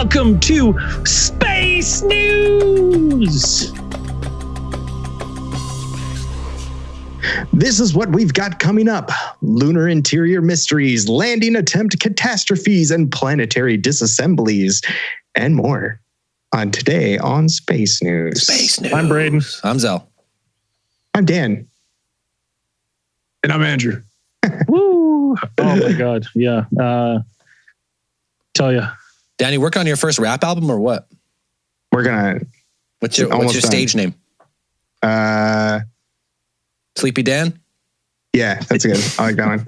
welcome to Space News. This is what we've got coming up. Lunar interior mysteries, landing attempt catastrophes, and planetary disassemblies, and more on Today on Space News. Space News. I'm Braden. I'm Zell. I'm Dan. And I'm Andrew. Woo! Oh my God. Yeah. Tell you. Danny, work on your first rap album or what? We're going to... What's your stage name? Sleepy Dan? Yeah, that's good. I like that one.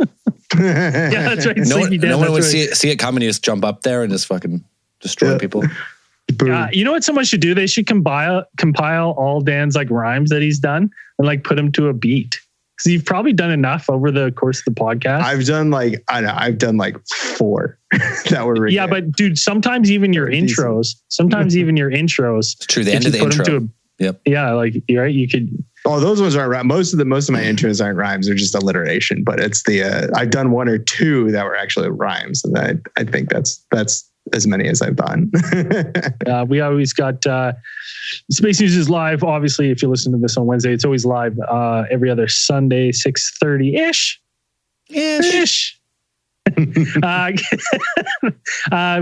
Yeah, that's right. No Sleepy Dan, one would right. see it coming and just jump up there and just fucking destroy people. You know what someone should do? They should compile all Dan's like rhymes that he's done and like put them to a beat. Because you've probably done enough over the course of the podcast. I've done like 4 that were really yeah, but dude, sometimes even your intros. It's true. The end of the intro. Yep. Yeah, like you're right. You could. Oh, those ones aren't rhymes. Most of my intros aren't rhymes. They're just alliteration. But it's the I've done 1 or 2 that were actually rhymes, and I think that's as many as I've done. We always got Space News is live. Obviously, if you listen to this on Wednesday, it's always live every other Sunday, 6:30 ish.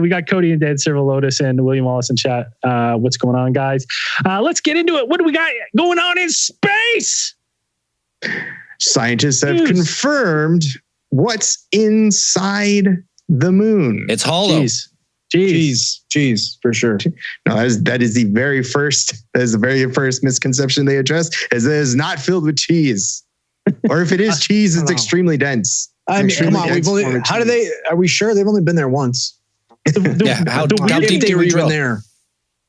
We got Cody and Dead Silver Lotus and William Wallace in chat. What's going on, guys? Let's get into it. What do we got going on in space? Scientists have confirmed what's inside the moon. It's hollow. Cheese, for sure. No, that is the very first misconception they addressed, is it is not filled with cheese. Or if it is cheese, it's extremely dense. I mean, come on. Are we sure they've only been there once? How deep they do were we even drill? there?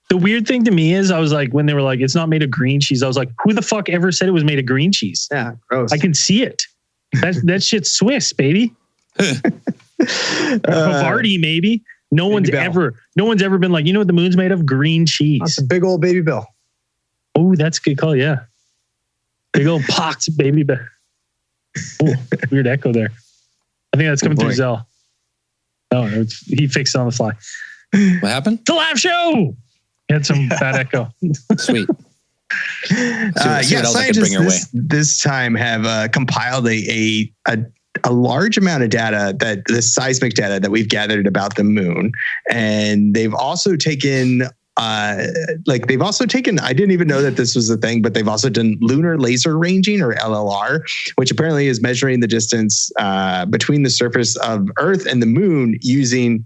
The weird thing to me is I was like, when they were like, it's not made of green cheese, I was like, who the fuck ever said it was made of green cheese? Yeah, gross. I can see it. That shit's Swiss, baby. Havarti, maybe. No one's ever been like, you know what the moon's made of? Green cheese. That's a big old baby Bill. Oh, that's a good call. Yeah. Big old pox, baby. Oh, weird echo there. I think that's coming through Zell. Oh, he fixed it on the fly. What happened? The live show. He had some bad echo. Sweet. Scientists this time have compiled a large amount of data, the seismic data that we've gathered about the moon, and they've also taken I didn't even know that this was a thing, but they've also done lunar laser ranging, or LLR, which apparently is measuring the distance between the surface of Earth and the moon using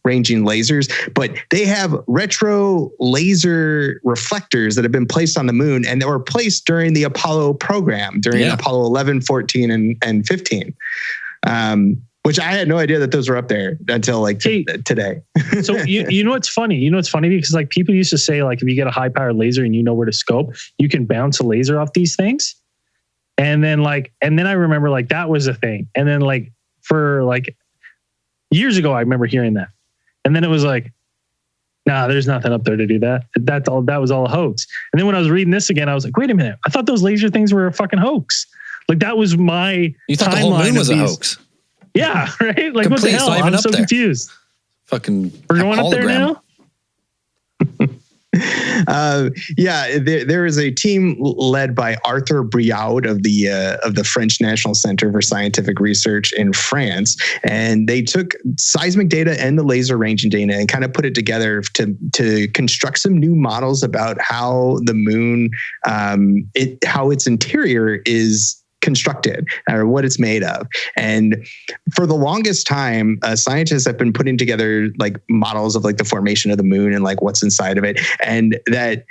ranging lasers. But they have retro laser reflectors that have been placed on the moon, and they were placed during the Apollo program, during Apollo 11, 14, and 15. Which I had no idea that those were up there until today. So you know what's funny? You know what's funny? Because like people used to say, like, if you get a high powered laser and you know where to scope, you can bounce a laser off these things. And then I remember like that was a thing. And then like for like years ago, I remember hearing that. And then it was like, nah, there's nothing up there to do that. That was all a hoax. And then when I was reading this again, I was like, wait a minute. I thought those laser things were a fucking hoax. Like that was my You thought the whole moon was a hoax. Yeah, right? Like, Complete, what the hell? I'm so confused. Fucking We're going up there now? There is a team led by Arthur Briaud of the French National Center for Scientific Research in France, and they took seismic data and the laser ranging data and kind of put it together to construct some new models about how the moon, how its interior is constructed or what it's made of. And for the longest time, scientists have been putting together like models of like the formation of the moon and like what's inside of it, and that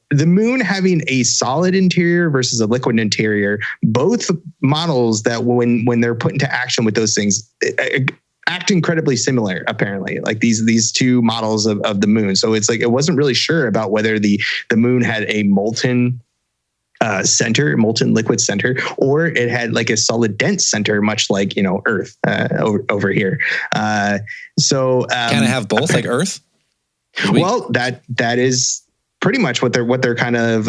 the moon having a solid interior versus a liquid interior, both models that when they're put into action with those things act incredibly similar, apparently, like these two models of the moon. So it's like it wasn't really sure about whether the moon had a molten molten liquid center, or it had like a solid dense center, much like Earth over here. Can it have both, like Earth? Well, that is pretty much what they're kind of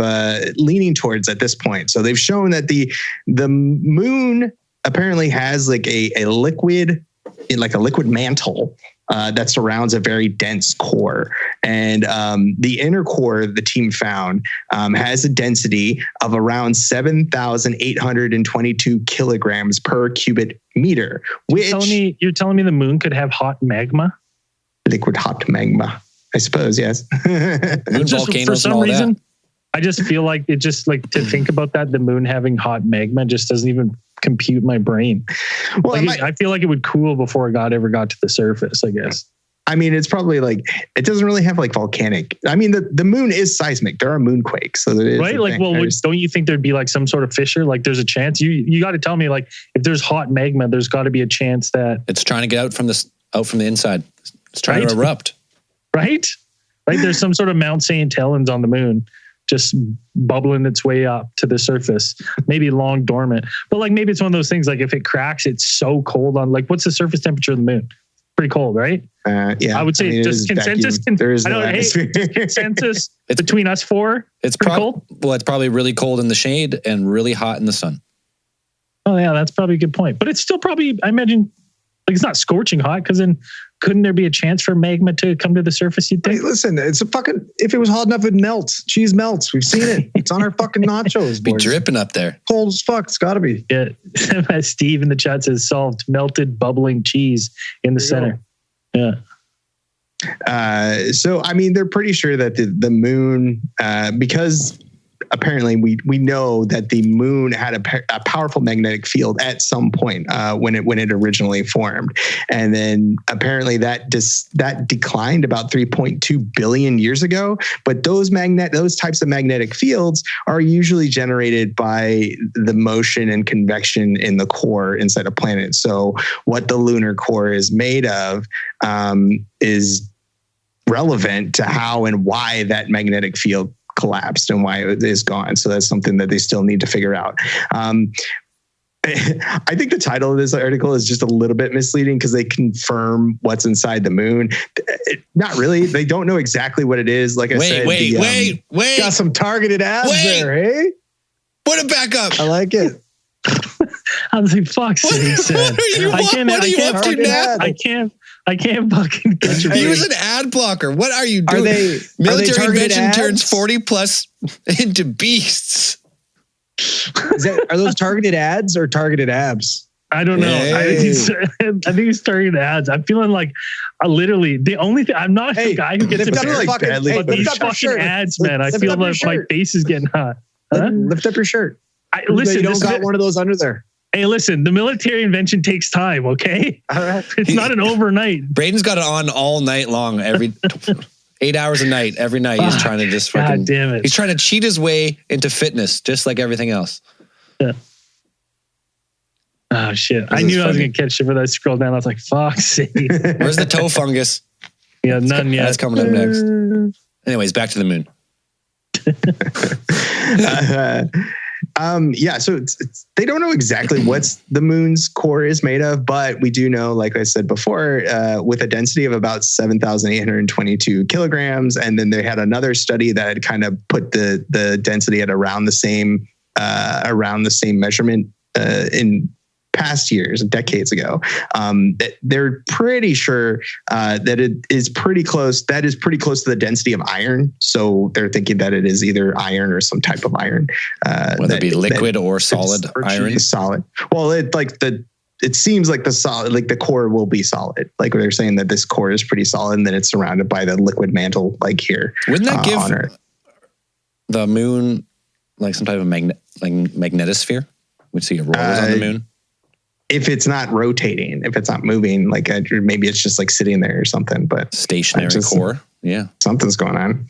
leaning towards at this point. So they've shown that the moon apparently has like a liquid mantle that surrounds a very dense core. And the inner core the team found has a density of around 7,822 kilograms per cubic meter. Which you're telling me the moon could have hot magma? Liquid hot magma, I suppose, yes. Moon just volcanoes for some and all reason, that. I just feel like it just like to think about that, the moon having hot magma just doesn't even compute my brain. Well, like I feel like it would cool before it ever got to the surface, I guess. I mean, it's probably like, it doesn't really have like volcanic. I mean, the moon is seismic. There are moonquakes. So it is right. Like, well, don't you think there'd be like some sort of fissure? Like there's a chance you got to tell me, like, if there's hot magma, there's got to be a chance that it's trying to get out from the inside. It's trying to erupt. Right. There's some sort of Mount St. Helens on the moon, just bubbling its way up to the surface, maybe long dormant, but like, maybe it's one of those things, like if it cracks, it's so cold on, like, what's the surface temperature of the moon? Pretty cold, right? Yeah. I would say just consensus. There is no atmosphere. Consensus between us four. It's cold. Well, it's probably really cold in the shade and really hot in the sun. Oh yeah, that's probably a good point. But it's still probably, I imagine, like, it's not scorching hot, because then couldn't there be a chance for magma to come to the surface, you'd think? Hey, listen, it's a fucking, if it was hot enough, it'd melt. Cheese melts. We've seen it. It's on our fucking nachos. Be dripping up there. Cold as fuck. It's gotta be. Yeah. Steve in the chat says solved melted bubbling cheese in the center. Yeah. So, I mean, they're pretty sure that the moon, because apparently we know that the moon had a powerful magnetic field at some point when it originally formed, and then apparently that declined about 3.2 billion years ago. But those types of magnetic fields are usually generated by the motion and convection in the core inside a planet. So what the lunar core is made of is relevant to how and why that magnetic field collapsed and why it is gone. So that's something that they still need to figure out. I think the title of this article is just a little bit misleading, because they confirm what's inside the moon. Not really. They don't know exactly what it is. Like I said, wait. Got some targeted ads there, eh? Put it back up. I like it. I was like, fuck's sake, Sam. I can't fucking get your He was an ad blocker. What are you doing? Military invention ads? turns 40 plus into beasts. Are those targeted ads or targeted abs? I don't know. Hey. I think he's targeted ads. I'm feeling like literally the only thing, I'm not the guy who gets embarrassed by these fucking ads, man. I feel like my face is getting hot. Huh? Lift up your shirt. Listen, you don't got one of those under there. Hey, listen, the military invention takes time, okay? All right. It's not an overnight. Braden's got it on all night long, every 8 hours a night, every night. He's trying to just fucking, God damn it. He's trying to cheat his way into fitness, just like everything else. Yeah. Oh, shit. I knew I was going to catch it, but I scrolled down. I was like, fuck's sake. Where's the toe fungus? Yeah, none yet. That's coming up next. Anyways, back to the moon. So they don't know exactly what the moon's core is made of, but we do know, like I said before, with a density of about 7,822 kilograms. And then they had another study that had kind of put the density at around the same measurement in past years, decades ago. They're pretty sure that it is pretty close. That is pretty close to the density of iron. So they're thinking that it is either iron or some type of iron, whether it be liquid or solid iron. Solid. Well, it seems like the solid, like the core will be solid. Like they're saying that this core is pretty solid, and then it's surrounded by the liquid mantle, like here. Wouldn't that give on Earth the moon like some type of magnetosphere? We'd see rollers on the moon. If it's not rotating, if it's not moving, like maybe it's just like sitting there or something, but stationary core. Yeah. Something's going on.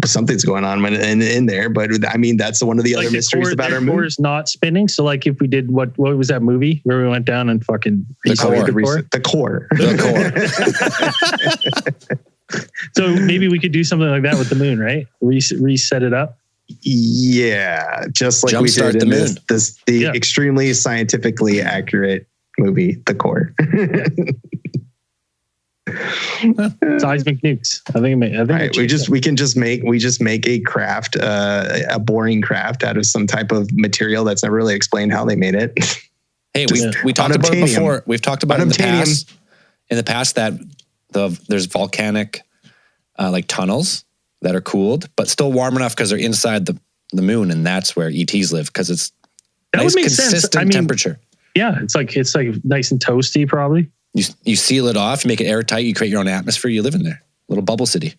Something's going on in there, but I mean, that's one of the other mysteries about our moon. The core is not spinning. So like if we did, what was that movie where we went down and fucking the core. So maybe we could do something like that with the moon, right? Reset it up. Yeah, just like we did in the extremely scientifically accurate movie, The Core. Seismic nukes. I think we just make a craft, a boring craft out of some type of material that's never really explained how they made it. Hey, we talked about it before. We've talked about it in the past. in the past that there's volcanic like tunnels that are cooled, but still warm enough because they're inside the moon, and that's where ETs live because it's That nice would make sense. consistent I mean, temperature. Yeah, it's like nice and toasty, probably. You seal it off, you make it airtight, you create your own atmosphere, you live in there. Little bubble city.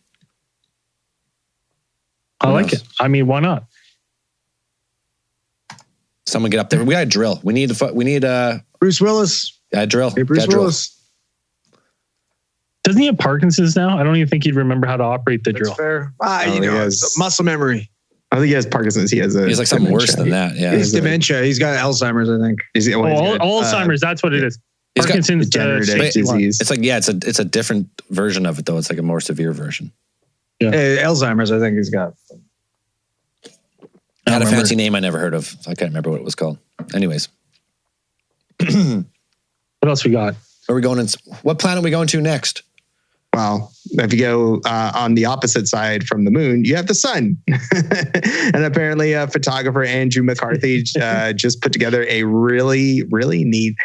I like it. I mean, why not? Someone get up there. We got to drill. We need Bruce Willis. drill. Hey, Bruce Gotta Willis. Doesn't he have Parkinson's now? I don't even think he'd remember how to operate the That's drill. fair. he has- Muscle memory. I think he has Parkinson's. He has He's like something worse than that. Yeah. He's dementia. He's got Alzheimer's, I think. Alzheimer's, that's what it is. He's got Parkinson's degenerative disease. It's like, it's a different version of it though. It's like a more severe version. Alzheimer's, I think he's got. It had a fancy name I never heard of. I can't remember what it was called. Anyways. What else we got? Are we going what planet are we going to next? Well, if you go on the opposite side from the moon, you have the sun. And apparently photographer Andrew McCarthy just put together a really, really neat,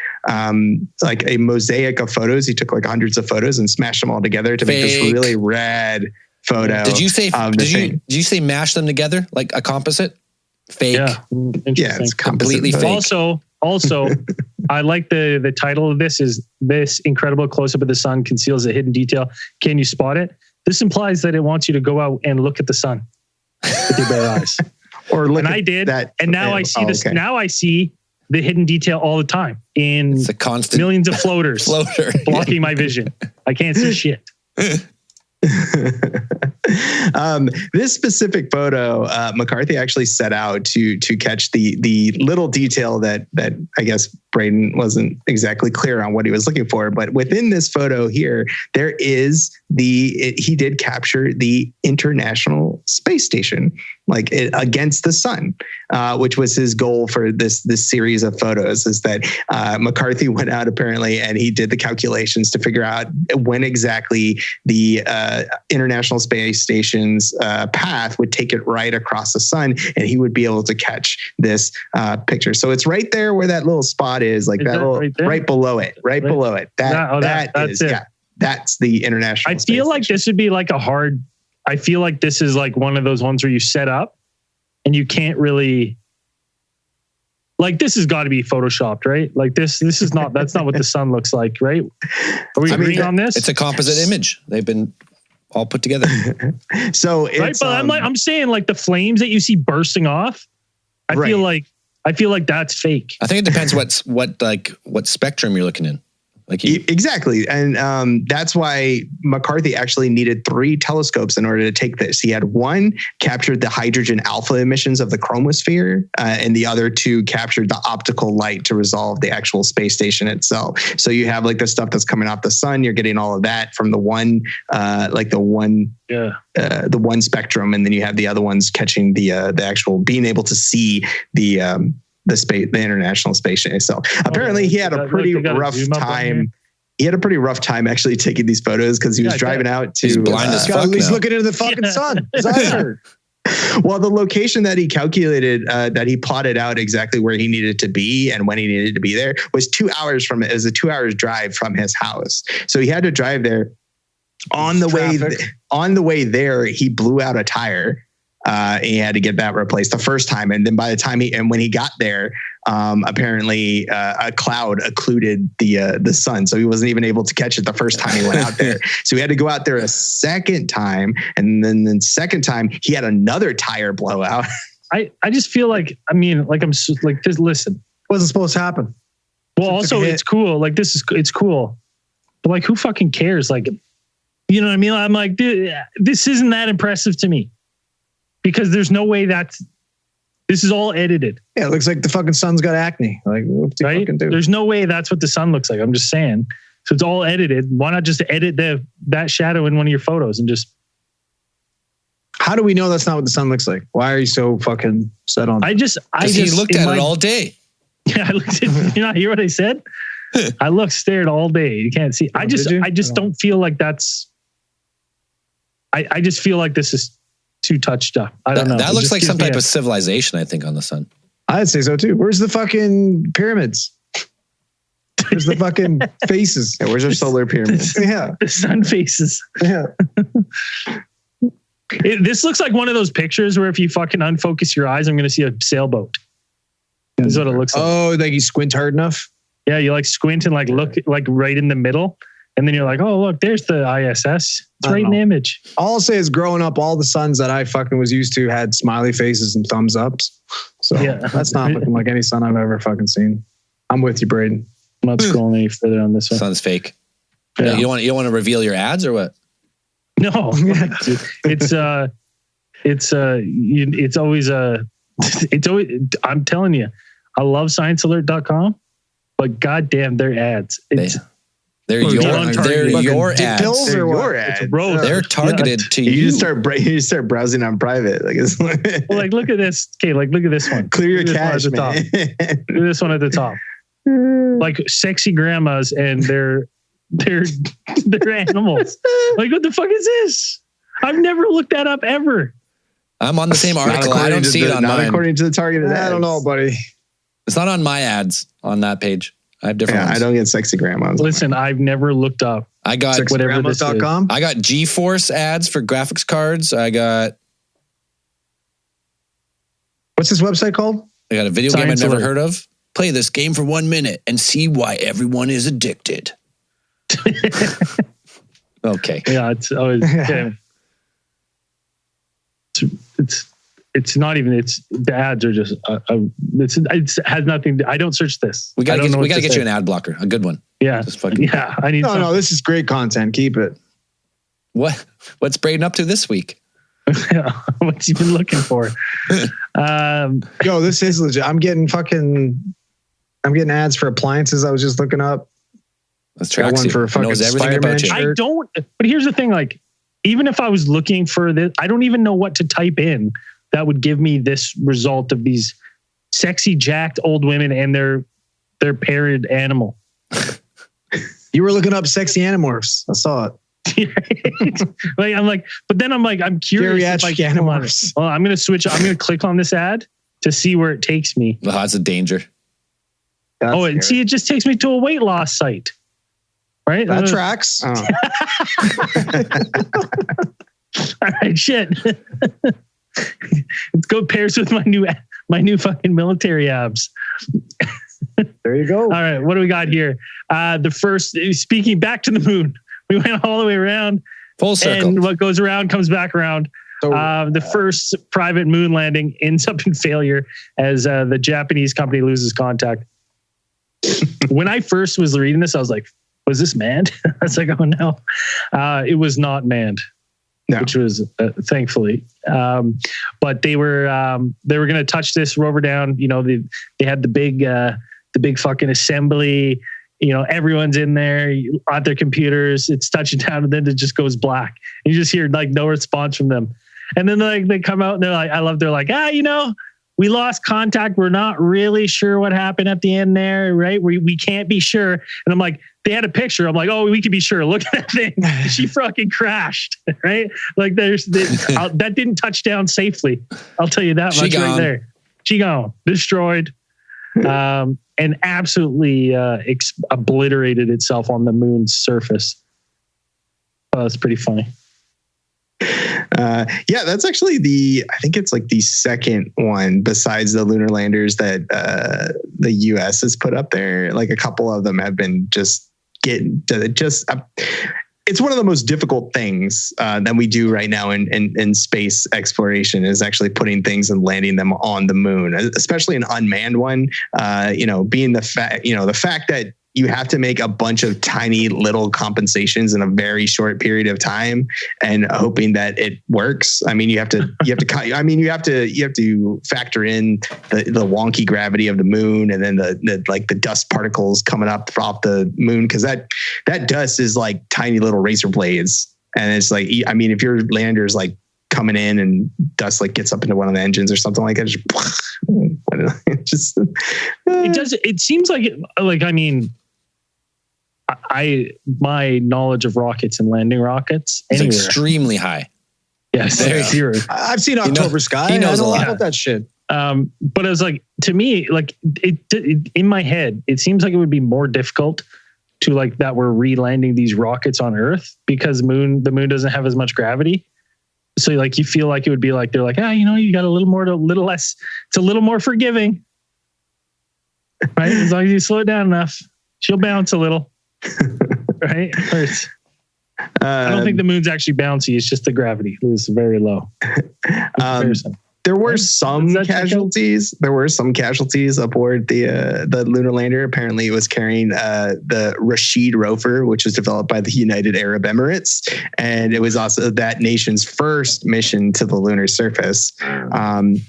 like a mosaic of photos. He took like hundreds of photos and smashed them all together to make this really rad photo. Did you say mash them together like a composite? Fake. Yeah. Yeah, it's completely fake. Also, I like the title of this is "This incredible close-up of the sun conceals a hidden detail. Can you spot it?" This implies that it wants you to go out and look at the sun with your bare eyes. Or look and at I did, that. and now I see this. Okay. Now I see the hidden detail all the time in It's a constant millions of floaters floater blocking my vision. I can't see shit. This specific photo, McCarthy actually set out to catch the little detail that I guess Braden wasn't exactly clear on what he was looking for. But within this photo here, there is he did capture the International Space Station, like against the sun, which was his goal for this series of photos. Is that McCarthy went out apparently and he did the calculations to figure out when exactly the International Space Station's path would take it right across the sun, and he would be able to catch this picture. So it's right there where that little spot is, like that little, right below it, below it. That's it. Yeah, that's the International. I feel like this would be like I feel like this is like one of those ones where you set up and you can't really, like, this has got to be photoshopped, right? Like this is not, that's not what the sun looks like, right? Are we agreeing on this? It's a composite image. They've been all put together. So it's, right, but I'm saying like the flames that you see bursting off, I feel like that's fake. I think it depends what spectrum you're looking in. Like exactly. And that's why McCarthy actually needed 3 telescopes in order to take this. He had one captured the hydrogen alpha emissions of the chromosphere, and the other 2 captured the optical light to resolve the actual space station itself. So you have like the stuff that's coming off the sun, you're getting all of that from the one, the one spectrum, and then you have the other ones catching the actual being able to see the International Space Station. So apparently he had a pretty rough time. He had a pretty rough time actually taking these photos because he was driving out to. He's blind as fuck. He's looking into the fucking sun. Well, the location that he calculated, that he plotted out exactly where he needed to be and when he needed to be there was 2 hours from it. It was a 2 hours drive from his house. So he had to drive there. On the way there, he blew out a tire. He had to get that replaced the first time. And then by the time when he got there, apparently a cloud occluded the sun. So he wasn't even able to catch it the first time he went out there. So he had to go out there a second time. And then the second time he had another tire blowout. I just feel like, I mean, like I'm like, just listen. Wasn't supposed to happen. Well, also it's cool. Like it's cool. But like, who fucking cares? Like, you know what I mean? I'm like, dude, this isn't that impressive to me. Because there's no way this is all edited. Yeah, it looks like the fucking sun's got acne. Like, what do you fucking do? There's no way that's what the sun looks like. I'm just saying. So it's all edited. Why not just edit that shadow in one of your photos and just... How do we know that's not what the sun looks like? Why are you so fucking set on? He looked at it all day. Yeah, I looked at, you not hear what I said? I stared all day. You can't see. I just don't feel like that's... I just feel like this is too touched up. I don't know. That looks like some type of civilization, I think, on the sun. I'd say so too. Where's the fucking pyramids? There's the fucking faces. Yeah, where's our solar pyramid? Yeah. The sun faces. Yeah. This looks like one of those pictures where if you fucking unfocus your eyes, I'm going to see a sailboat. This is what it looks like. Oh, like you squint hard enough? Yeah, you like squint and like look like right in the middle. And then you're like, oh, look, there's the ISS. It's right in the image. All I'll say is growing up, all the suns that I fucking was used to had smiley faces and thumbs ups. So Yeah. that's not looking like any sun I've ever fucking seen. I'm with you, Braden. I'm not scrolling any further on this one. Sun's fake. Yeah. You don't want to reveal your ads or what? No, it's always I'm telling you, I love sciencealert.com, but goddamn their ads. They're Oh, your John they're Target. your Dick ads. pills They're or what? your ads. It's road. They're targeted to you. You just start browsing on private. Like, it's Well, like look at this. Okay, like look at this one. clear your Look at cache, this one man. at the top. Look at this one at the top. Like sexy grandmas and their animals. Like what the fuck is this? I've never looked that up ever. I'm on the same Not article. I according don't to see it on not mine. according to the targeted ads. I don't know, buddy. It's not on my ads on that page. I have different Yeah, ones. I don't get sexy grandmas. Listen, I've never looked up. I got whatever this is. Sexygrandmas.com. I got GeForce ads for graphics cards. I got What's this website called? a video game I've Science never Alert. heard of. Play this game for 1 minute and see why everyone is addicted. Okay. Yeah, it's always yeah. It's not even. It's the ads are just. It has nothing. I don't search this. We I don't know gotta what to get say. you an ad blocker, a good one. Yeah, Just fucking yeah. I need. No, this is great content. Keep it. What's Braden up to this week? What's he been looking for? Yo, this is legit. I'm getting ads for appliances. I was just looking up. Let's Got track one you. for a fucking Knows everything Spider-Man about you. shirt. I don't. But here's the thing: like, even if I was looking for this, I don't even know what to type in that would give me this result of these sexy, jacked old women and their paired animal. You were looking up sexy animorphs. I saw it. Like I'm like, but then I'm like, I'm curious. If I Geriatric can come on it. animorphs. Well, I'm gonna switch. I'm gonna click on this ad to see where it takes me. Oh, that's a danger. Oh, and see, it just takes me to a weight loss site. Right? That tracks. Oh. All right, shit. Let's go pairs with my new fucking military abs. There you go. All right, what do we got here? The first, speaking back to the moon, we went all the way around, Full circle. and what goes around comes back around. So, The first private moon landing ends up in failure as the Japanese company loses contact. When I first was reading this, I was like, was this manned? I was like, oh no. It was not manned. No. Which was thankfully, but they were going to touch this rover down. You know, they had the big fucking assembly. You know, everyone's in there at their computers. It's touching down, and then it just goes black. And you just hear like no response from them. And then like they come out and they're like, they're like, you know, we lost contact. We're not really sure what happened at the end there, right? We can't be sure. And I'm like, they had a picture. I'm like, oh, we can be sure. Look at that thing. She fucking crashed, right? Like that didn't touch down safely. I'll tell you that much right there. She gone, destroyed, and absolutely obliterated itself on the moon's surface. Oh, that's pretty funny. Yeah, that's actually I think it's like the second one besides the lunar landers that the US has put up there. Like a couple of them have been it's one of the most difficult things that we do right now in space exploration is actually putting things and landing them on the moon, especially an unmanned one. Being the fact that you have to make a bunch of tiny little compensations in a very short period of time and hoping that it works. I mean, you have to factor in the wonky gravity of the moon and then the dust particles coming up off the moon. Cause that dust is like tiny little razor blades. And it's like, I mean, if your lander's like coming in and dust like gets up into one of the engines or something like that, It seems like I mean, my knowledge of rockets and landing rockets It's anywhere. extremely high. Yes, Very- zero. I've seen October Sky. he knows I know a lot. about that shit. But it was like, to me, like it in my head, it seems like it would be more difficult to like that we're re-landing these rockets on Earth because the moon doesn't have as much gravity. So like you feel like it would be like they're like, you got a little less. It's a little more forgiving, right? As long as you slow it down enough, she'll bounce a little, right? I don't think the moon's actually bouncy. It's just the gravity is very low. There were some casualties. There were some casualties aboard the lunar lander. Apparently, it was carrying the Rashid rover, which was developed by the United Arab Emirates, and it was also that nation's first mission to the lunar surface,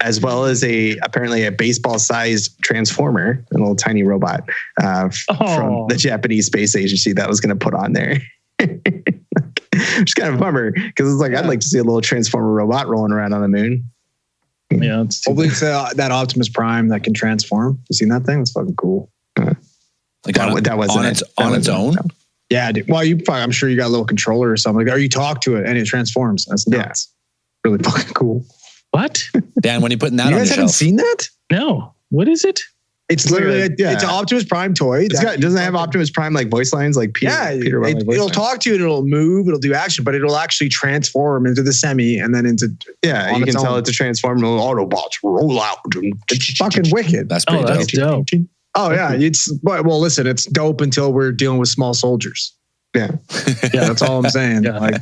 as well as apparently a baseball-sized transformer, a little tiny robot from the Japanese Space Agency that was going to put on there. It's kind of a bummer because it's like I'd like to see a little transformer robot rolling around on the moon. Yeah, hopefully it's that Optimus Prime that can transform. You seen that thing? It's fucking cool. Like that was on its own. Yeah, dude. Well, I'm sure you got a little controller or something. Like, or you talk to it and it transforms. That's nuts. Yeah. Really fucking cool. What? Dan, when are you putting that on the shelf? You guys haven't seen that? No. What is it? It's literally it's an Optimus Prime toy. Doesn't it have Optimus Prime like voice lines like Peter? It'll talk to you and it'll move, it'll do action, but it'll actually transform into the semi and then into you can tell it to transform and Autobots roll out. It's fucking wicked. That's pretty dope. Oh yeah, listen, it's dope until we're dealing with small soldiers. Yeah, that's all I'm saying. Yeah. Like,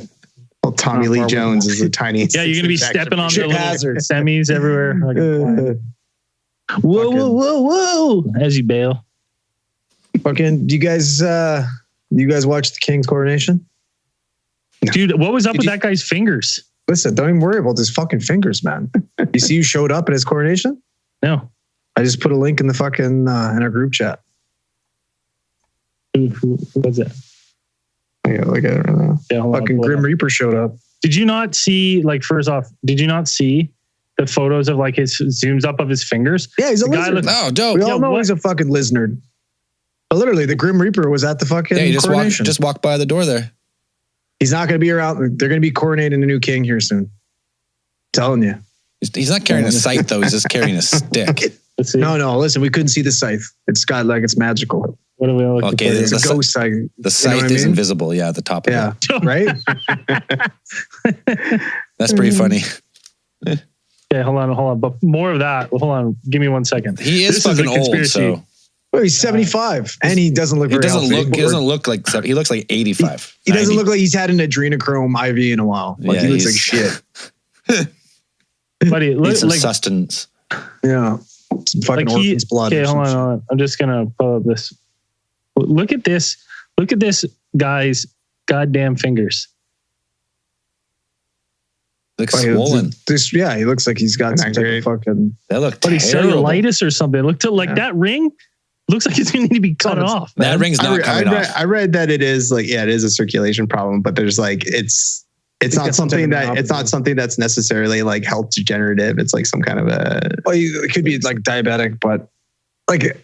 well, Tommy Lee Jones is a tiny. Yeah, you're gonna be stepping on the little semis everywhere. Like, whoa! As you bail. Fucking, do you guys watch the King's coronation? Dude, what was up with that guy's fingers? Listen, don't even worry about his fucking fingers, man. You see who showed up at his coronation? No. I just put a link in the fucking in our group chat. Who was it? I gotta look at it right now. Yeah, fucking Grim Reaper showed up. Did you not see, like, first off, the photos of like his zooms up of his fingers? Yeah, he's a lizard. Dope. We all know he's a fucking lizard. But literally, the Grim Reaper was at the fucking coronation. Just walk by the door there. He's not going to be around. They're going to be coronating a new king here soon. I'm telling you. He's not carrying a scythe though. He's just carrying a stick. No. Listen, we couldn't see the scythe. It's got like it's magical. What are we looking for? It's a ghost scythe. The scythe is invisible. Yeah, at the top of it. Right. That's pretty funny. Okay, hold on. But more of that. Hold on. Give me 1 second. He is fucking old. So. Well, he's 75 and he doesn't look. He doesn't look like. He looks like 85. He doesn't look like he's had an adrenochrome IV in a while. Like he looks like shit. Buddy, needs some sustenance. Yeah, some fucking orphan's blood. Okay, hold on. I'm just gonna pull up this. Look at this. Look at this guy's goddamn fingers. Looks swollen. He looks like he's got some type of fucking. That look. But he's cellulitis or something. Look to like that ring. Looks like it's going to need to be cut off. Man. That ring's not coming off. I read that it is like, it is a circulation problem, but there's like, it's not something that's necessarily like health degenerative. It's like some kind of it could be like diabetic, but like,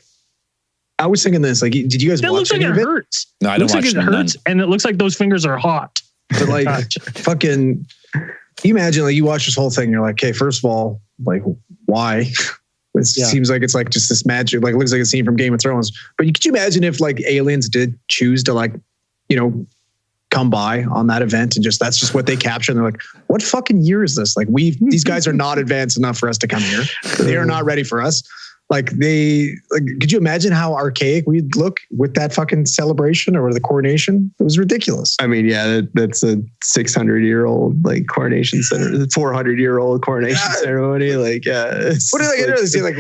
I was thinking this, like, did you guys watch it? It looks like it hurts. No, I don't watch it. It hurts and it looks like those fingers are hot. But like, fucking, you imagine like you watch this whole thing, you're like, okay, first of all, like, why? It seems like it's like just this magic, like it looks like a scene from Game of Thrones. But could you imagine if like aliens did choose to like, come by on that event and that's just what they capture. And they're like, what fucking year is this? Like these guys are not advanced enough for us to come here. They are not ready for us. Could you imagine how archaic we'd look with that fucking celebration or the coronation? It was ridiculous. I mean, yeah, that's a 600-year-old like coronation center, 400-year-old coronation ceremony. Like, what do they say? Like,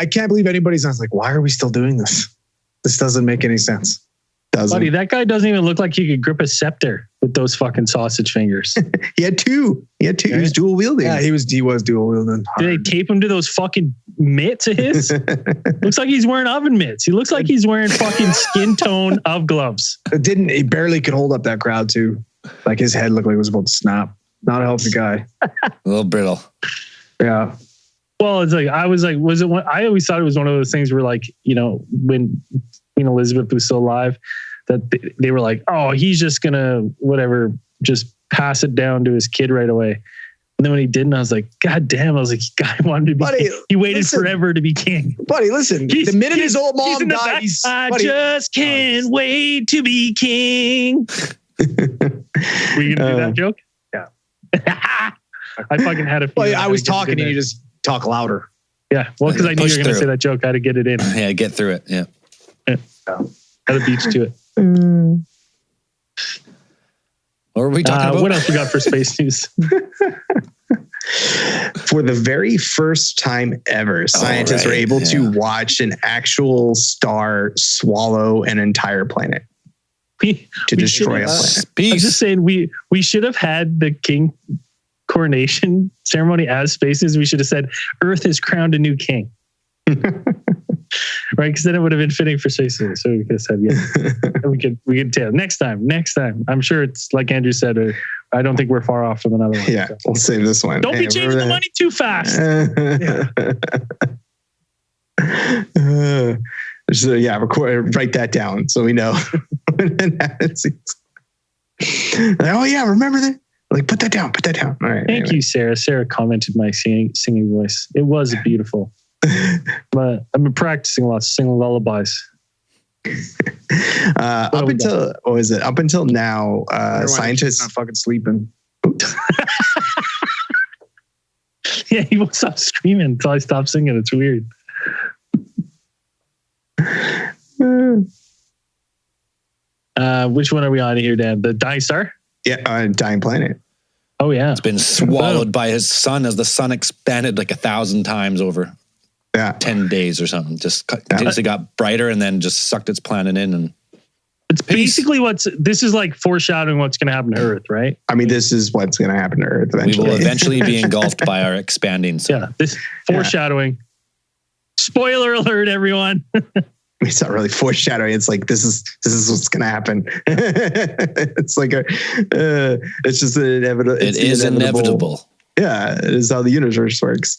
I can't believe anybody's not like, why are we still doing this? This doesn't make any sense. Buddy, that guy doesn't even look like he could grip a scepter with those fucking sausage fingers. He had two. He was dual wielding. Yeah, he was dual wielding. Did they tape him to those fucking mitts of his? Looks like he's wearing oven mitts. He looks like he's wearing fucking skin tone of gloves. He barely could hold up that crowd too. Like his head looked like it was about to snap. Not a healthy guy. A little brittle. Yeah. Well, it's like, I was like, I always thought it was one of those things where like, when Queen Elizabeth was still alive, that they were like, oh, he's just gonna just pass it down to his kid right away. And then when he didn't, I was like, God damn! I was like, guy wanted to be. Buddy, king. He waited listen. forever to be king. Buddy, listen. The minute his old mom died, I just can't wait to be king. Were you gonna do that joke? Yeah. I fucking had a feeling. Well, I was talking and you just talk louder. Yeah. Well, because I knew you were going to through. say that joke. I had to get it in. Yeah, get through it. Yeah. Had a beach to it. What were we talking about? What else we got for space news? For the very first time ever, scientists were able to watch an actual star swallow an entire planet to destroy a planet. I'm just saying we should have had the king coronation ceremony as spaces. We should have said Earth has crowned a new king. Right, because then it would have been fitting for spaces. So we could have said, yeah, we could tell next time. I'm sure it's like Andrew said. I don't think we're far off from another one. Yeah, so. We'll save this one. Don't be changing the money too fast. So write that down so we know. Oh yeah, remember that? Like put that down. All right. Thank you, Sarah. Sarah commented my singing voice. It was beautiful. But I've been practicing a lot, singing lullabies. Up until now, scientists not fucking sleeping. Yeah, he won't stop screaming until I stop singing. It's weird. Which one are we on here, Dan? The Dying Star? Yeah, Dying Planet. Oh yeah, it's been swallowed by his sun as the sun expanded like 1,000 times over 10 days or something. Just continuously got brighter and then just sucked its planet in. And it's basically this is like foreshadowing what's going to happen to Earth, right? I mean, this is what's going to happen to Earth eventually. We will eventually be engulfed by our expanding sun. Yeah, this foreshadowing. Yeah. Spoiler alert, everyone. It's not really foreshadowing. It's like this is what's going to happen. It's like it's just an inevitable. It is inevitable. Yeah, it is how the universe works.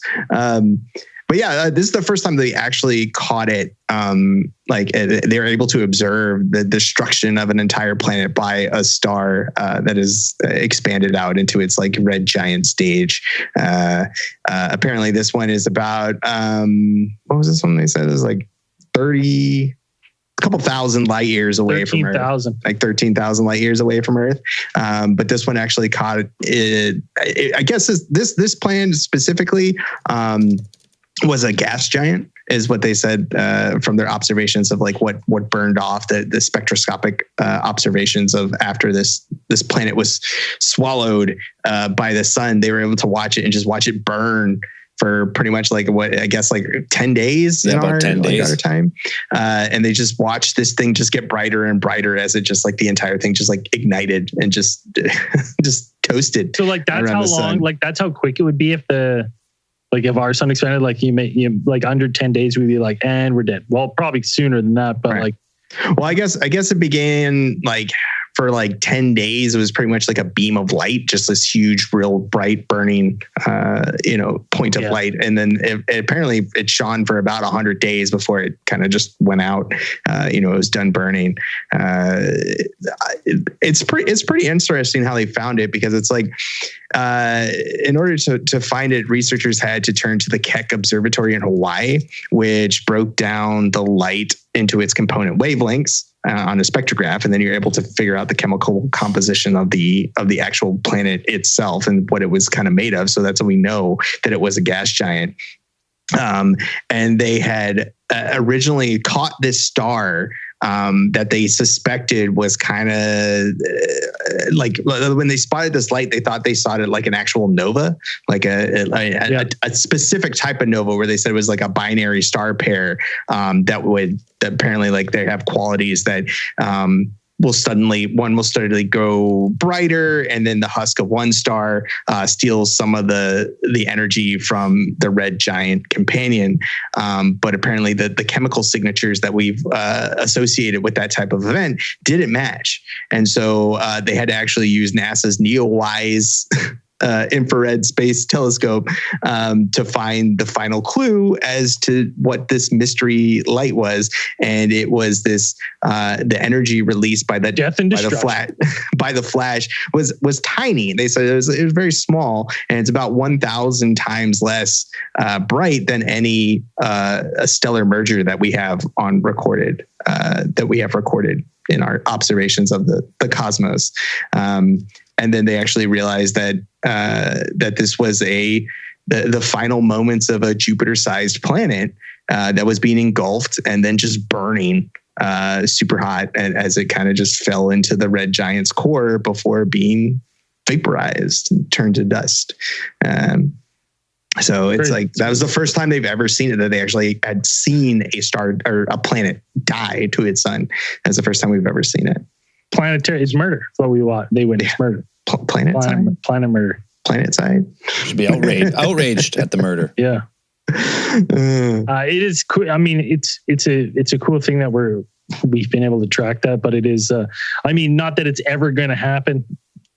But yeah, this is the first time they actually caught it. They were able to observe the destruction of an entire planet by a star that is expanded out into its like red giant stage. Apparently, this one is about what was this one they said? It was like a couple thousand light years away from Earth, like 13,000 light years away from Earth. But this one actually caught it. I guess this planet specifically was a gas giant, is what they said from their observations of like what burned off, the spectroscopic observations of after this planet was swallowed by the sun. They were able to watch it and just watch it burn for pretty much like what I guess like 10 days in our time. And they just watched this thing just get brighter and brighter as it just like the entire thing just like ignited and just toasted. So like that's how long, like that's how quick it would be if if our sun expanded, like you like under 10 days, we'd be like, and we're dead. Well, probably sooner than that, but right. Well, I guess it began like for like 10 days. It was pretty much like a beam of light, just this huge, real bright burning, point of light. And then apparently it shone for about 100 days before it kind of just went out. It was done burning. It's pretty interesting how they found it, because it's like, in order to find it, researchers had to turn to the Keck Observatory in Hawaii, which broke down the light into its component wavelengths on a spectrograph, and then you're able to figure out the chemical composition of the actual planet itself and what it was kind of made of. So that's how we know that it was a gas giant. And they had originally caught this star that they suspected was kind of like when they spotted this light, they thought they saw it like an actual nova, like a specific type of nova, where they said it was like a binary star pair that apparently like they have qualities that will suddenly go brighter, and then the husk of one star steals some of the energy from the red giant companion. But apparently the chemical signatures that we've associated with that type of event didn't match. And so they had to actually use NASA's NEOWISE infrared space telescope to find the final clue as to what this mystery light was, and it was this the energy released by the death and by the flash was tiny. They said it was very small, and it's about 1,000 times less bright than any a stellar merger that we have on recorded in our observations of the cosmos. And then they actually realized that that this was the final moments of a Jupiter-sized planet that was being engulfed and then just burning super hot as it kind of just fell into the red giant's core before being vaporized and turned to dust. So it's like that was the first time they've ever seen it, that they actually had seen a star or a planet die to its sun. That's the first time we've ever seen it. Planetary is murder. That's what we want. They win. It's murder. Planet murder. Planet side. Should be outraged at the murder. Yeah. It is cool. I mean, it's a cool thing that we've been able to track that, but it is. I mean, not that it's ever going to happen,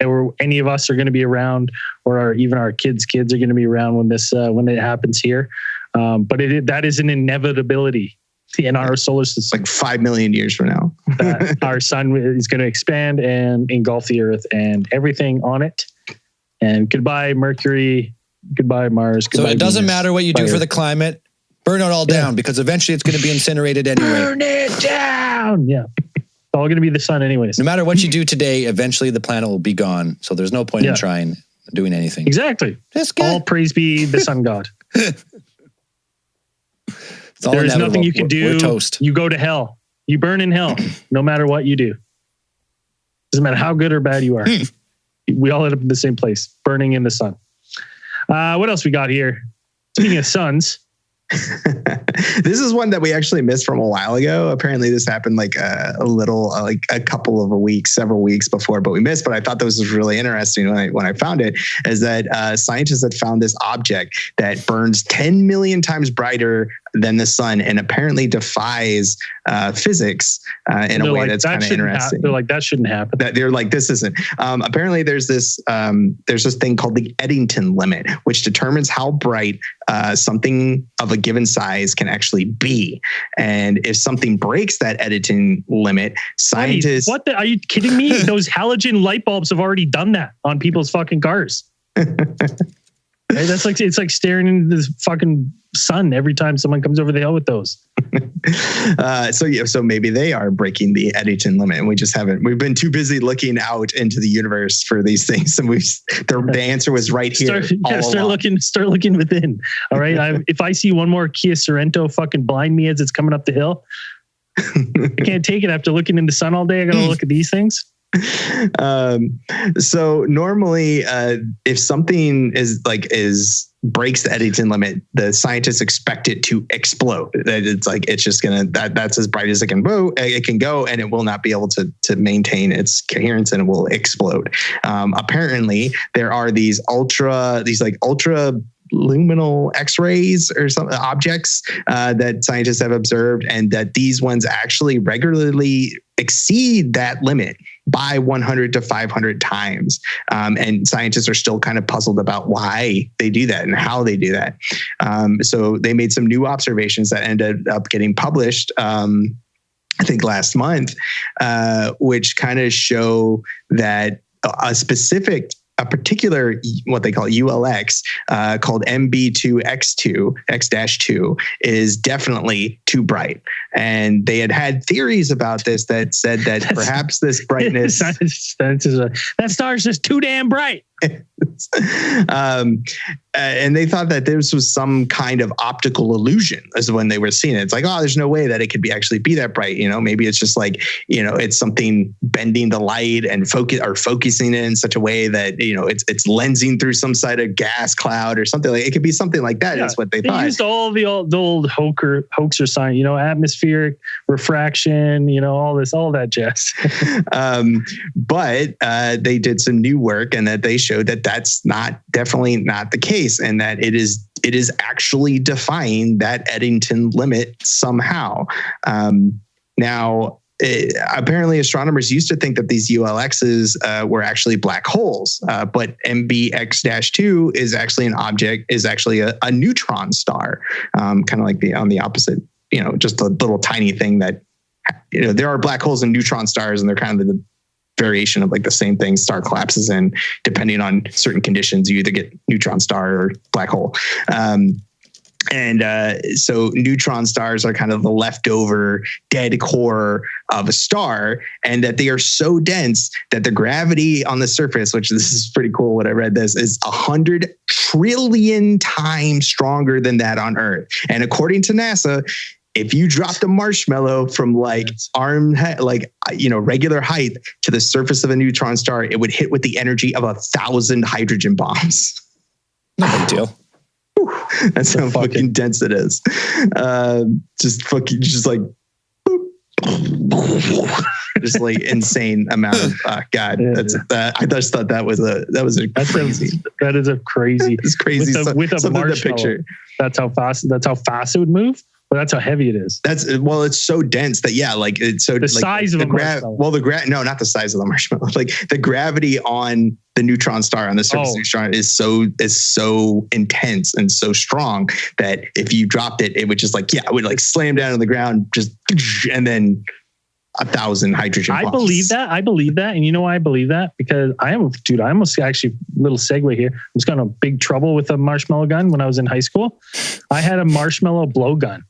or any of us are going to be around, or even our kids' kids are going to be around when it happens here. But that is an inevitability in our solar system. Like 5 million years from now, that our sun is going to expand and engulf the Earth and everything on it. And goodbye, Mercury. Goodbye, Mars. Goodbye, so it doesn't Venus. matter what you do for the climate. Burn it all down, because eventually it's going to be incinerated anyway. Burn it down. Yeah. It's all going to be the sun anyways. No matter what you do today, eventually the planet will be gone. So there's no point in doing anything. Exactly. That's good. All praise be the sun god. There is nothing you can do. We're toast. You go to hell. You burn in hell, no matter what you do. Doesn't matter how good or bad you are. We all end up in the same place, burning in the sun. What else we got here? Speaking of suns. This is one that we actually missed from a while ago. Apparently this happened like several weeks before, but we missed. But I thought this was really interesting when I found it, is that scientists had found this object that burns 10 million times brighter than the sun and apparently defies physics in a way that's kind of interesting. They're like, that shouldn't happen. They're like, this isn't. Apparently there's this thing called the Eddington limit, which determines how bright something of a given size can actually be. And if something breaks that Eddington limit, scientists... Wait, are you kidding me? Those halogen light bulbs have already done that on people's fucking cars. Right? That's like, it's like staring into the fucking sun every time someone comes over the hill with those. So maybe they are breaking the Eddington limit, and we've been too busy looking out into the universe for these things. And the answer was right here. Start looking within. All right. If I see one more Kia Sorento fucking blind me as it's coming up the hill, I can't take it after looking in the sun all day. I got to look at these things. So normally, if something breaks the Eddington limit, the scientists expect it to explode. It's just that's as bright as it can go. It can go, and it will not be able to maintain its coherence, and it will explode. Apparently, there are these ultra luminal X-rays or some objects that scientists have observed, and that these ones actually regularly exceed that limit by 100 to 500 times. And scientists are still kind of puzzled about why they do that and how they do that. So they made some new observations that ended up getting published, I think last month, which kind of show that a particular, what they call ULX, called MB2X2, X-2, is definitely too bright. And they had theories about this that said that perhaps this brightness... that star's just too damn bright. And they thought that this was some kind of optical illusion as when they were seeing it. It's like, oh, there's no way that it could actually be that bright. Maybe it's just like, it's something bending the light and focusing it in such a way that, it's lensing through some side of gas cloud or something. Like it could be something like that. Is what they thought. They used all the old hoaxer science, atmospheric refraction, all that jazz. But they did some new work, and that they showed that that's definitely not the case, and that it is actually defying that Eddington limit somehow. Now, apparently astronomers used to think that these ULXs were actually black holes, but MBX-2 is actually a neutron star, kind of like on the opposite, just a little tiny thing that, there are black holes and neutron stars, and they're kind of the variation of like the same thing star collapses in. Depending on certain conditions, you either get neutron star or black hole. So neutron stars are kind of the leftover dead core of a star, and that they are so dense that the gravity on the surface, which this is pretty cool when I read this, is 100 trillion times stronger than that on Earth. And according to NASA, if you dropped a marshmallow from regular height to the surface of a neutron star, it would hit with the energy of 1,000 hydrogen bombs. No big deal. That's how fucking dense it is. Just like insane amount of God. Yeah, I just thought that was crazy. That is a crazy. It's crazy with a marshmallow. Picture. That's how fast it would move. But that's how heavy it is. It's so dense that it's so the size of a marshmallow. Well, no, not the size of the marshmallow. Like the gravity on the neutron star, on the surface of the neutron, is so intense and so strong that if you dropped it, it would just it would slam down on the ground, and then 1,000 hydrogen bombs. I believe that. And you know why I believe that? Because I almost actually, little segue here. I was got in big trouble with a marshmallow gun when I was in high school. I had a marshmallow blow gun.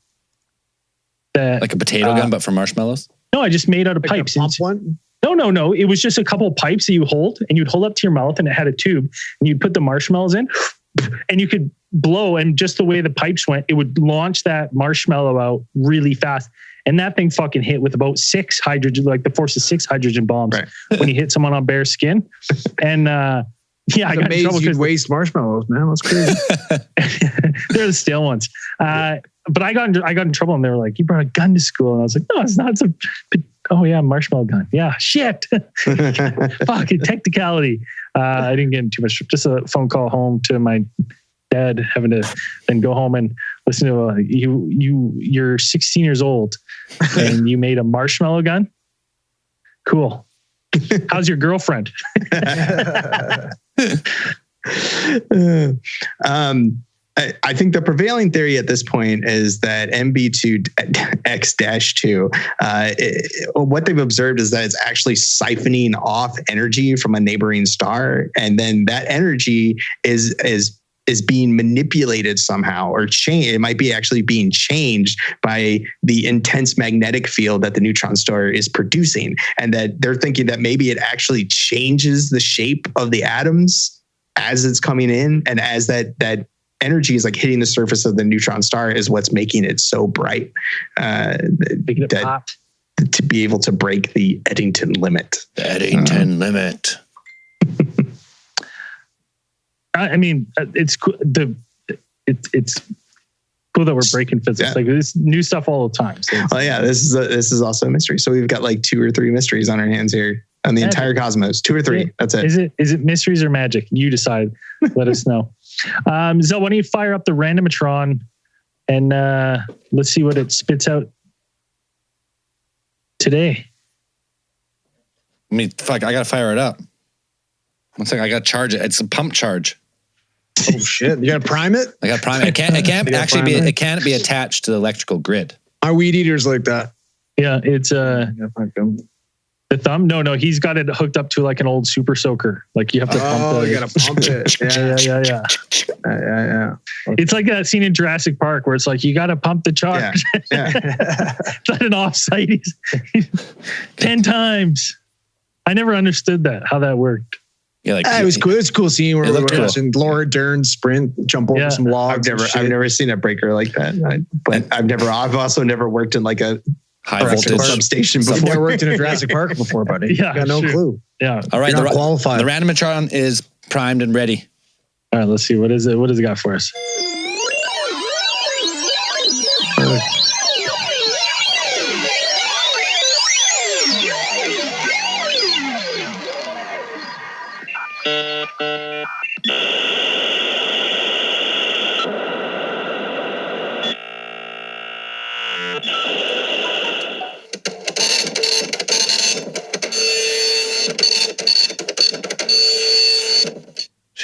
Like a potato gun, but for marshmallows? No, I just made out of pipes. A pump one? No. It was just a couple of pipes that you hold, and you'd hold up to your mouth, and it had a tube, and you'd put the marshmallows in, and you could blow, and just the way the pipes went, it would launch that marshmallow out really fast. And that thing fucking hit with about 6 hydrogen, like the force of 6 hydrogen bombs when you hit someone on bare skin. And I got in trouble because waste marshmallows, man. That's crazy. They're the stale ones. But I got in trouble, and they were like, "You brought a gun to school," and I was like, "No, it's not." Marshmallow gun. Yeah, shit. Fucking technicality. I didn't get in too much. Just a phone call home to my dad, having to then go home and listen to you're 16 years old and you made a marshmallow gun. Cool. How's your girlfriend? I think the prevailing theory at this point is that MB2X-2, what they've observed is that it's actually siphoning off energy from a neighboring star, and then that energy is being manipulated somehow or changed. It might be actually being changed by the intense magnetic field that the neutron star is producing, and that they're thinking that maybe it actually changes the shape of the atoms as it's coming in, and as that energy is hitting the surface of the neutron star is what's making it so bright, to be able to break the Eddington limit. The Eddington limit. I mean, it's cool. It's cool that we're breaking physics. Yeah. This new stuff all the time. So this is also a mystery. So we've got 2 or 3 mysteries on our hands here on the entire cosmos. 2 or 3. That's it. Is it mysteries or magic? You decide. Let us know. So why don't you fire up the Randomatron and let's see what it spits out today. I gotta fire it up. One second, I gotta charge it. It's a pump charge. Oh shit! You gotta prime it. I got prime it. It can't actually be. It can't be attached to the electrical grid. Our weed eaters like that. Yeah, it's the thumb. No, he's got it hooked up to an old super soaker. You have to pump it. You gotta pump it. Yeah. It's like that scene in Jurassic Park where it's you gotta pump the charge. Yeah. It's not an offsite. 10 times. I never understood how that worked. Yeah, it was cool. It's a cool scene where we're watching Laura Dern sprint, jump over some logs. I've never seen a breaker like that. I've also never worked in a high voltage substation before. I've never worked in a Jurassic Park before, buddy. Yeah, got no clue. Yeah. All right. You're not qualified. The Randomatron is primed and ready. All right. Let's see. What is it? What does it got for us?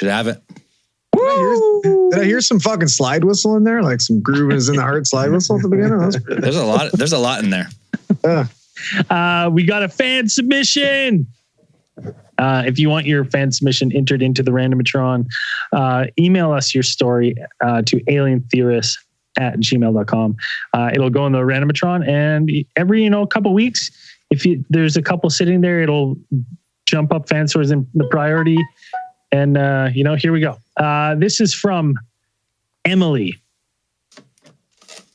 Should have it. Did I hear some fucking slide whistle in there? Like some groove is in the heart slide whistle at the beginning? There's a lot in there. We got a fan submission. If you want your fan submission entered into the Randomatron, email us your story to alientheorists@gmail.com. It'll go in the Randomatron, and every couple weeks, if there's a couple sitting there, it'll jump up fan stories in the priority. And here we go. This is from Emily.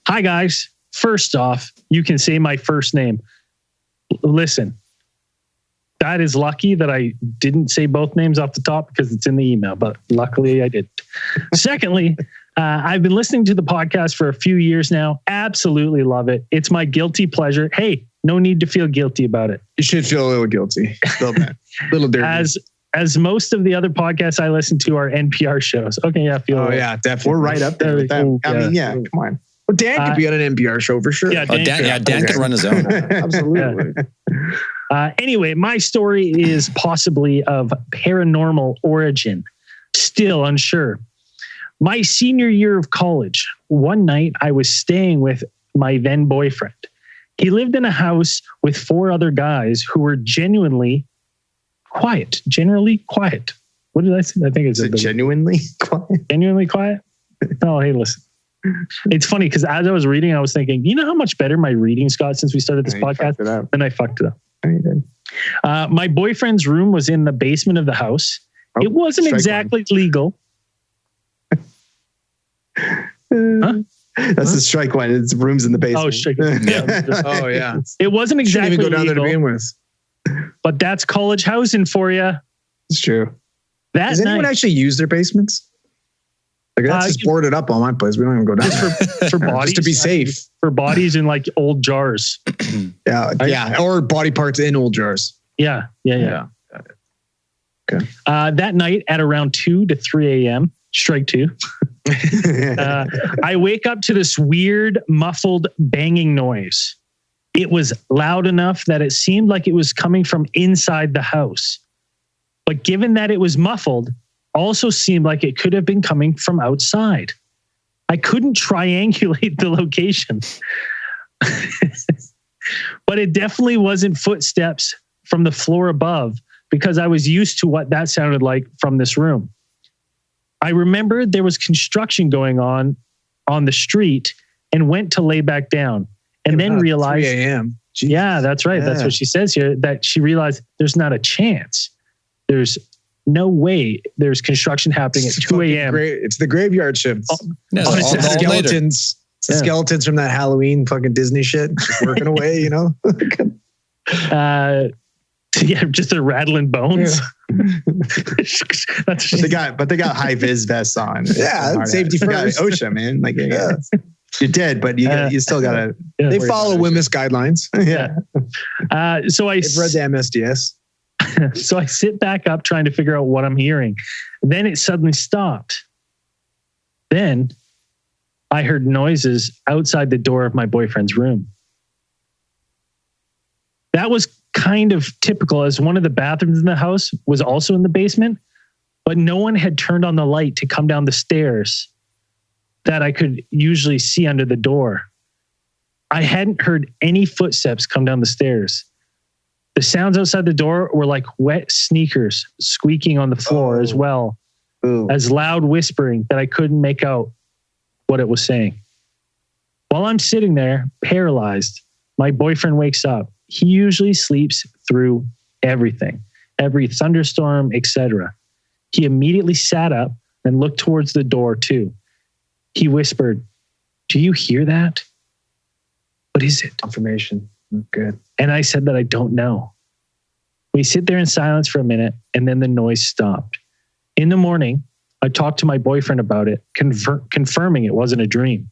Hi guys. First off, you can say my first name. Listen. That is lucky that I didn't say both names off the top because it's in the email, but luckily I did. Secondly, I've been listening to the podcast for a few years now. Absolutely love it. It's my guilty pleasure. Hey, no need to feel guilty about it. You should feel a little guilty. Little dirty. As most of the other podcasts I listen to are NPR shows. Okay, yeah, definitely. We're right up there with them. I mean, come on. Well, Dan could be on an NPR show for sure. Yeah, Dan can run his own. Absolutely. Anyway, my story is possibly of paranormal origin. Still unsure. My senior year of college, one night I was staying with my then boyfriend. He lived in a house with 4 other guys who were generally quiet. What did I say? I think it's genuinely quiet. Genuinely quiet? Oh, hey, listen. It's funny because as I was reading, I was thinking, you know how much better my reading's got since we started this podcast? Then I fucked it up. My boyfriend's room was in the basement of the house. It wasn't exactly legal. That's the strike one. It's rooms in the basement. Oh, strike one. Oh, yeah. It wasn't exactly even go down legal, there to begin with. but that's college housing for you. It's true. Does anyone actually use their basements? Like that's just boarded up on my place. We don't even go down for bodies, just to be safe. For bodies in like old jars. Yeah, or body parts in old jars. Yeah. Okay. That night at around 2 to 3 a.m., strike 2, I wake up to this weird muffled banging noise. It was loud enough that it seemed like it was coming from inside the house. But given that it was muffled, also seemed like it could have been coming from outside. I couldn't triangulate the location. But it definitely wasn't footsteps from the floor above because I was used to what that sounded like from this room. I remembered there was construction going on the street and went to lay back down and then realized 3 a.m. Yeah, that's right. Yeah. That's what she says here, that she realized there's not a chance. There's no way there's construction happening at 2 a.m. It's the graveyard shift. It's the skeletons. It's the skeletons from that Halloween fucking Disney shit. Just working away, Just their rattling bones. But they got high vis vests on. Yeah, safety first. OSHA, man. Like, you're dead, but you still gotta. They follow WMIS guidelines. So I've read the MSDS. So I sit back up trying to figure out what I'm hearing. Then it suddenly stopped. Then I heard noises outside the door of my boyfriend's room. That was kind of typical, as one of the bathrooms in the house was also in the basement, but no one had turned on the light to come down the stairs that I could usually see under the door. I hadn't heard any footsteps come down the stairs. The sounds outside the door were like wet sneakers squeaking on the floor as well as loud whispering that I couldn't make out what it was saying. While I'm sitting there, paralyzed, my boyfriend wakes up. He usually sleeps through everything, every thunderstorm, etc. He immediately sat up and looked towards the door too. He whispered, "Do you hear that? What is it?" Confirmation. Good. And I said that I don't know. We sit there in silence for a minute, and then the noise stopped. In the morning, I talked to my boyfriend about it, confirming it wasn't a dream.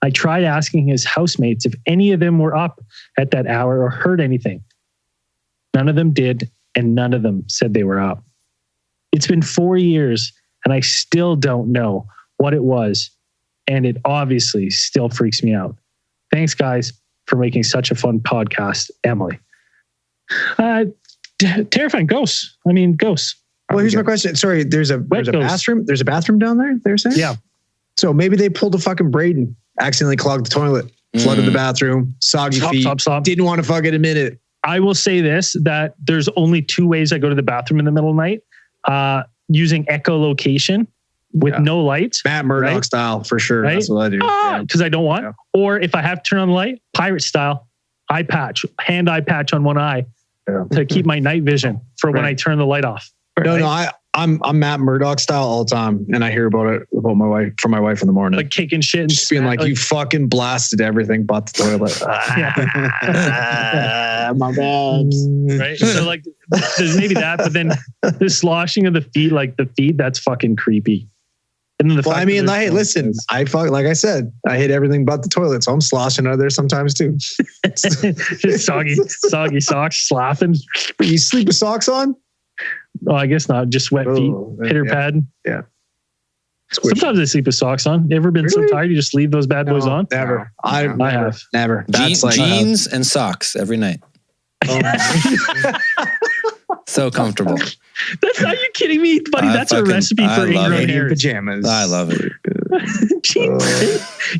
I tried asking his housemates if any of them were up at that hour or heard anything. None of them did, and none of them said they were up. It's been 4 years, and I still don't know what it was, and it obviously still freaks me out. Thanks, guys, for making such a fun podcast, Emily. Terrifying ghosts. I mean, ghosts. Well, here's my question. Sorry, there's a bathroom. There's a bathroom down there. They're saying. Yeah. So maybe they pulled a fucking Braden, accidentally clogged the toilet, flooded the bathroom, soggy feet, didn't want to fucking admit it. I will say this, that there's only 2 ways I go to the bathroom in the middle of the night, using echolocation with no lights. Matt Murdock right? style for sure. Right? That's what I do. Because I don't want. Yeah. Or if I have to turn on the light, pirate style, eye patch on one eye to keep my night vision for when I turn the light off. No, I'm Matt Murdock style all the time, and I hear about it from my wife in the morning, like kicking shit and just being like, you fucking blasted everything but the toilet. My bad. Right. So like, there's maybe that, but then the sloshing of the feet, like the feet, that's fucking creepy. And then hey, listen, like I said, I hit everything but the toilet, so I'm sloshing out there sometimes too. Just soggy socks slapping. You sleep with socks on? Oh, I guess not. Just wet feet, pitter pad. Yeah. Sometimes I sleep with socks on. You ever been so tired you just leave those bad boys on? Never. I have. Never. Jeans and socks every night. So comfortable. Are you kidding me, buddy? That's a recipe for ingrown hair. Pajamas. I love it.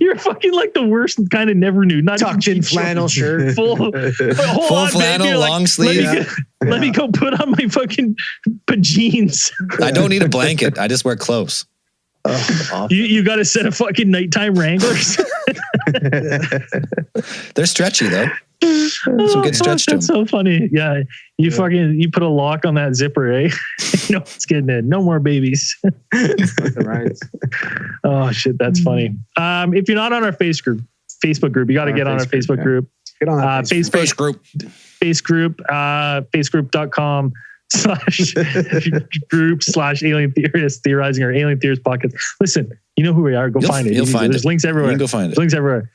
You're fucking like the worst kind of never knew. Not tucked in flannel shirt, full flannel, long sleeve. Let me go put on my fucking jeans. I don't need a blanket. I just wear clothes. You got a set of fucking nighttime Wranglers. They're stretchy though. Some good stretch to them. That's so funny. Yeah, you put a lock on that zipper, eh? No one's getting in. No more babies. Right. Oh shit, that's funny. If you're not on our Facebook group, you got to get on our Facebook group. Get on that Facebook group. Facebook.com/group/alien theorists theorizing our alien theorist podcast. Listen, you know who we are. Go find it. You'll find it. There's links everywhere. You can go find it. Links everywhere.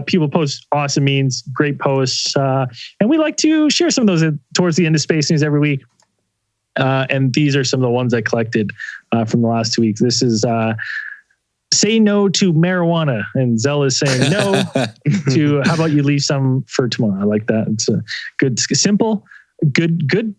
People post awesome memes, great posts, and we like to share some of those towards the end of Space News every week. And these are some of the ones I collected from the last 2 weeks. This is say no to marijuana, and Zell is saying no to how about you leave some for tomorrow. I like that. It's a good, simple, good.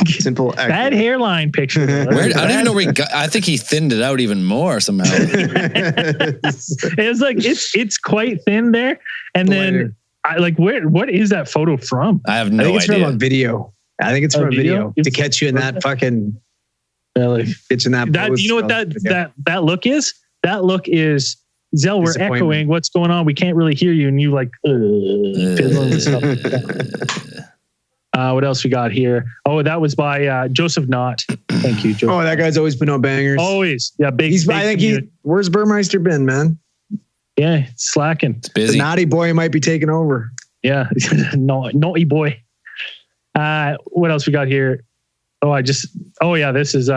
Simple, bad hairline picture. I don't even know where he got. I think he thinned it out even more somehow. It's like it's quite thin there, and then what is that photo from? I have no idea. I think it's from a video. I think it's from a video to catch you in that fucking it's in that. You know what that look is? That look is Zell. We're echoing. What's going on? We can't really hear you, and you like. What else we got here? Oh, that was by Joseph Knott. Thank you, Joseph. Oh, that guy's always been on bangers. Always. Yeah, big. I think where's Burmeister been, man? Yeah, slacking. It's busy. The naughty boy might be taking over. Yeah, naughty boy. What else we got here? This is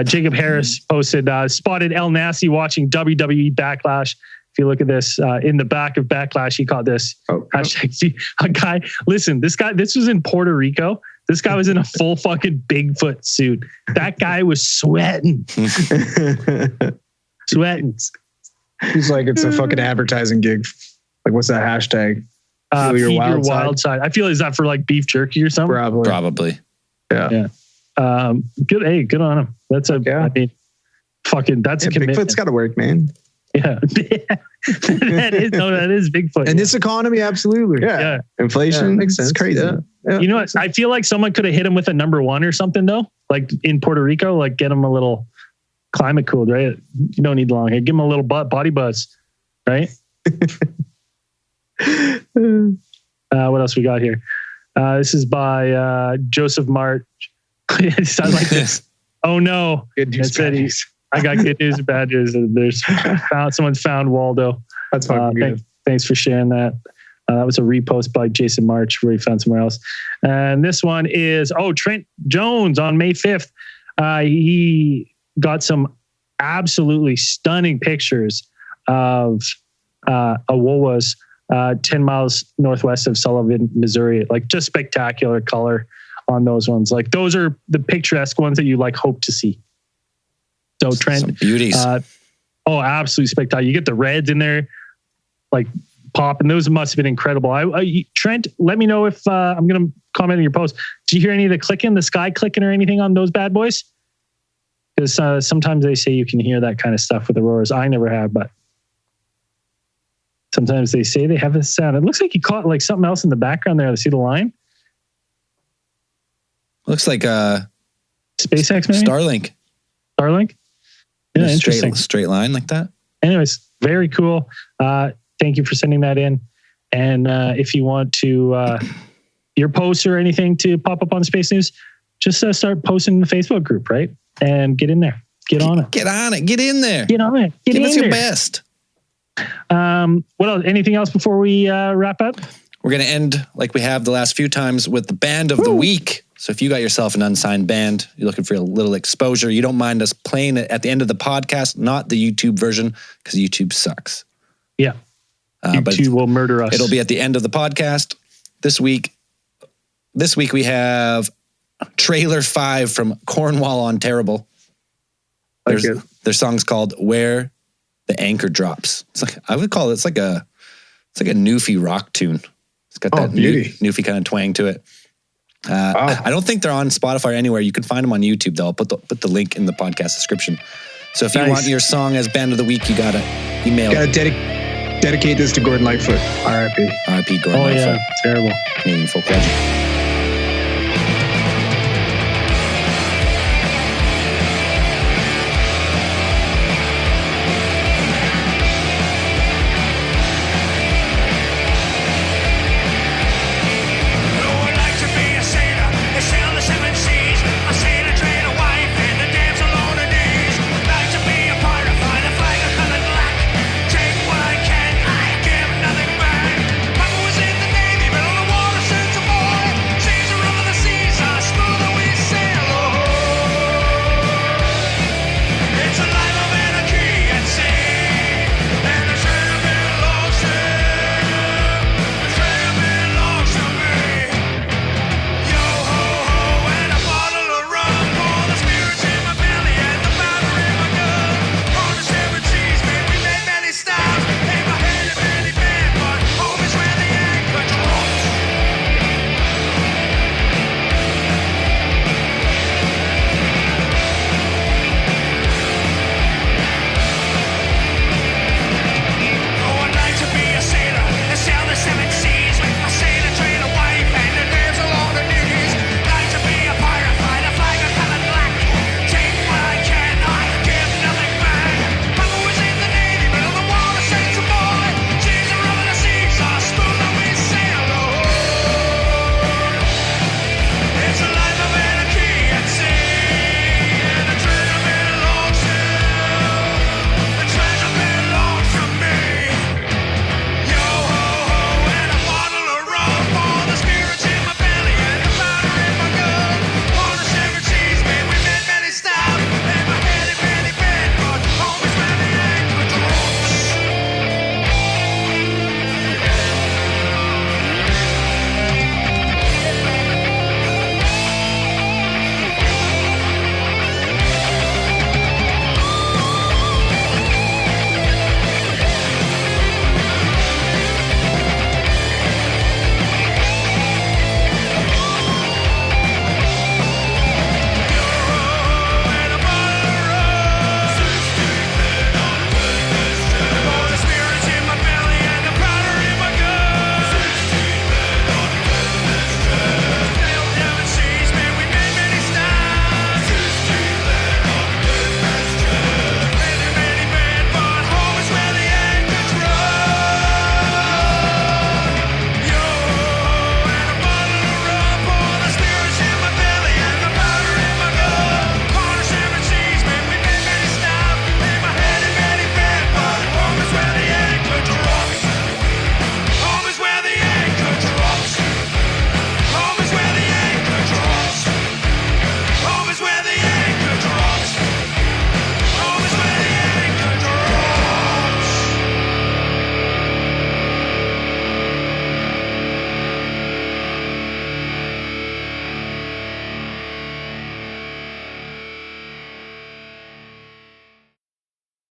Jacob Harris posted, spotted El Nasi watching WWE Backlash. If you look at this in the back of Backlash, he caught this hashtag. A guy, listen, this was in Puerto Rico. This guy was in a full fucking Bigfoot suit. That guy was sweating. Sweating. He's like, it's a fucking advertising gig. Like, what's that hashtag? Feed your wild side. I feel is that for like beef jerky or something? Probably. Yeah. Good. Hey, good on him. That's a that's a commitment. Bigfoot's got to work, man. Yeah. that is Bigfoot. In this economy, absolutely. Yeah. Inflation makes sense. It's crazy. Yeah. You know what? I feel like someone could have hit him with a number 1 or something though. Like in Puerto Rico, like get him a little climate cooled, right? You don't need long hair. Give him a little body buzz, right? What else we got here? This is by Joseph Mart. It sounds like this. Oh no. Good news, bad news. I got good news and bad news. Someone's found Waldo. That's fucking good. Thanks for sharing that. That was a repost by Jason March where he found somewhere else. And this one is, Trent Jones on May 5th. He got some absolutely stunning pictures of Awowas 10 miles northwest of Sullivan, Missouri. Like just spectacular color on those ones. Like those are the picturesque ones that you like hope to see. So Trent, some beauties. Absolutely spectacular. You get the reds in there, like pop, and those must have been incredible. Trent, let me know if I'm gonna comment on your post. Do you hear any of the sky clicking or anything on those bad boys? Because sometimes they say you can hear that kind of stuff with Auroras. I never have, but sometimes they say they have this sound. It looks like you caught like something else in the background there. See the line? Looks like SpaceX, maybe? Starlink? Yeah, interesting. Straight line like that. Anyways, very cool. Thank you for sending that in. And if you want to your posts or anything to pop up on Space News, just start posting in the Facebook group, right? And get in there. Get on it. Get on it. Get in there. Get on it. Give us your best. What else? Anything else before we wrap up? We're going to end like we have the last few times with the band of the week. So if you got yourself an unsigned band, you're looking for a little exposure, you don't mind us playing it at the end of the podcast, not the YouTube version, because YouTube sucks. Yeah. YouTube will murder us. It'll be at the end of the podcast this week. This week we have Trailer 5 from Cornwall on Terrible. Their song's called Where the Anchor Drops. It's like, I would call it, it's like a Newfie rock tune. It's got that Newfie kind of twang to it. I don't think they're on Spotify or anywhere. You can find them on YouTube though. I'll put the link in the podcast description. So if you want your song as band of the week, you gotta email. You gotta dedicate this to Gordon Lightfoot. R.I.P. R.I.P. Gordon Lightfoot. Yeah, terrible. Canadian folk legend.